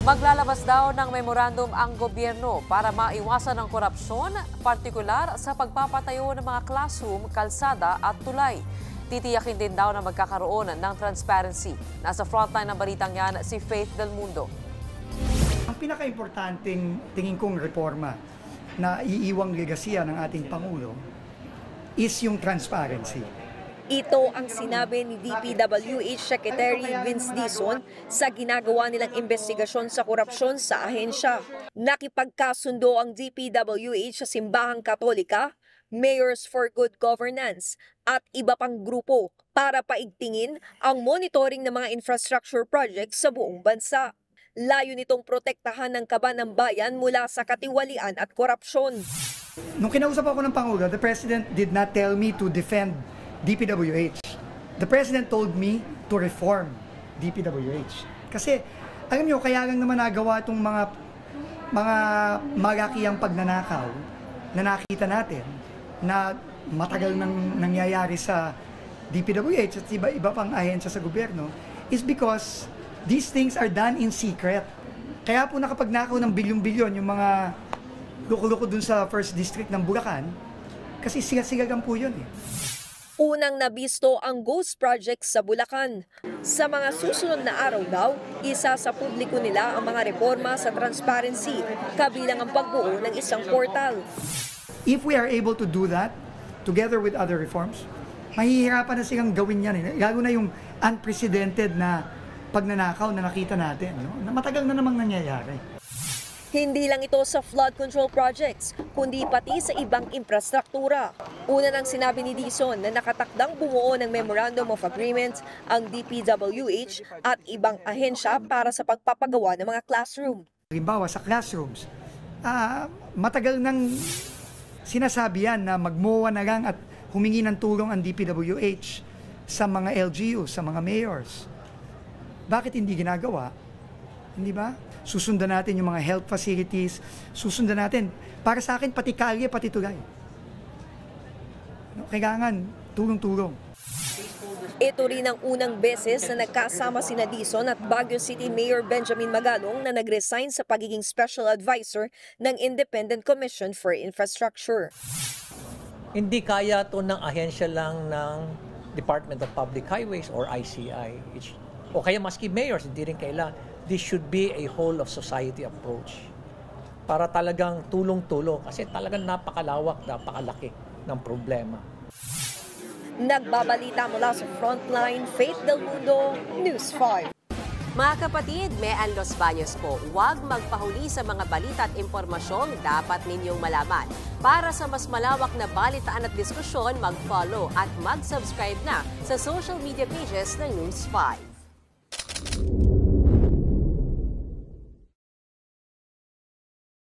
Maglalabas daw ng memorandum ang gobyerno para maiwasan ang korupsyon, partikular sa pagpapatayo ng mga classroom, kalsada at tulay. Titiyakin din daw na magkakaroon ng transparency. Nasa frontline ng balitang yan si Faith Del Mundo. Ang pinaka-importanting tingin kong reforma na iiwang legasya ng ating Pangulo is yung transparency. Ito ang sinabi ni DPWH Secretary Vince Dizon sa ginagawa nilang investigasyon sa korupsyon sa ahensya. Nakipagkasundo ang DPWH sa Simbahang Katolika, Mayors for Good Governance at iba pang grupo para paigtingin ang monitoring ng mga infrastructure projects sa buong bansa. Layo nitong protektahan ng kaban ng bayan mula sa katiwalian at korupsyon. Nung kinausap ako ng Pangulo, the President did not tell me to defend DPWH. The President told me to reform DPWH. Kasi, alam niyo, kaya lang naman nagawa itong mga malakihang pagnanakaw na nakita natin na matagal nang nangyayari sa DPWH at iba pang ahensya sa gobyerno is because these things are done in secret. Kaya po nakapagnakaw ng bilyon-bilyon yung mga luko-luko dun sa First District ng Bulacan kasi siga-sigagan po yun eh. Unang nabisto ang ghost project sa Bulacan. Sa mga susunod na araw daw, isa sa publiko nila ang mga reforma sa transparency, kabilang ang pagbuo ng isang portal. If we are able to do that, together with other reforms, mahihirapan na silang gawin yan. Lalo na yung unprecedented na pagnanakaw na nakita natin, no? Na matagal na namang nangyayari. Hindi lang ito sa flood control projects, kundi pati sa ibang infrastruktura. Una nang sinabi ni Dizon na nakatakdang bumuo ng Memorandum of Agreement ang DPWH at ibang ahensya para sa pagpapagawa ng mga classroom. Halimbawa sa classrooms, matagal nang sinasabi yan na magmowa na lang at humingi ng tulong ang DPWH sa mga LGU, sa mga mayors. Bakit hindi ginagawa? Hindi ba? Susundan natin yung mga health facilities, susundan natin. Para sa akin, pati kalye, pati tulay. Kailangan, tulong-tulong. Ito rin ang unang beses na nagkasama sina Dizon at Baguio City Mayor Benjamin Magalong na nag-resign sa pagiging special advisor ng Independent Commission for Infrastructure. Hindi kaya ito ng ahensya lang ng Department of Public Highways or ICI. O kaya maski mayors, hindi rin kailangan. This should be a whole of society approach para talagang tulong-tulong kasi talagang napakalawak, napakalaki ng problema. Nagbabalita mula sa Frontline, Faith Del Mundo, News 5. Mga kapatid, Mean Los Baños po, huwag magpahuli sa mga balita at impormasyong dapat ninyong malaman. Para sa mas malawak na balitaan at diskusyon, mag-follow at mag-subscribe na sa social media pages ng News 5.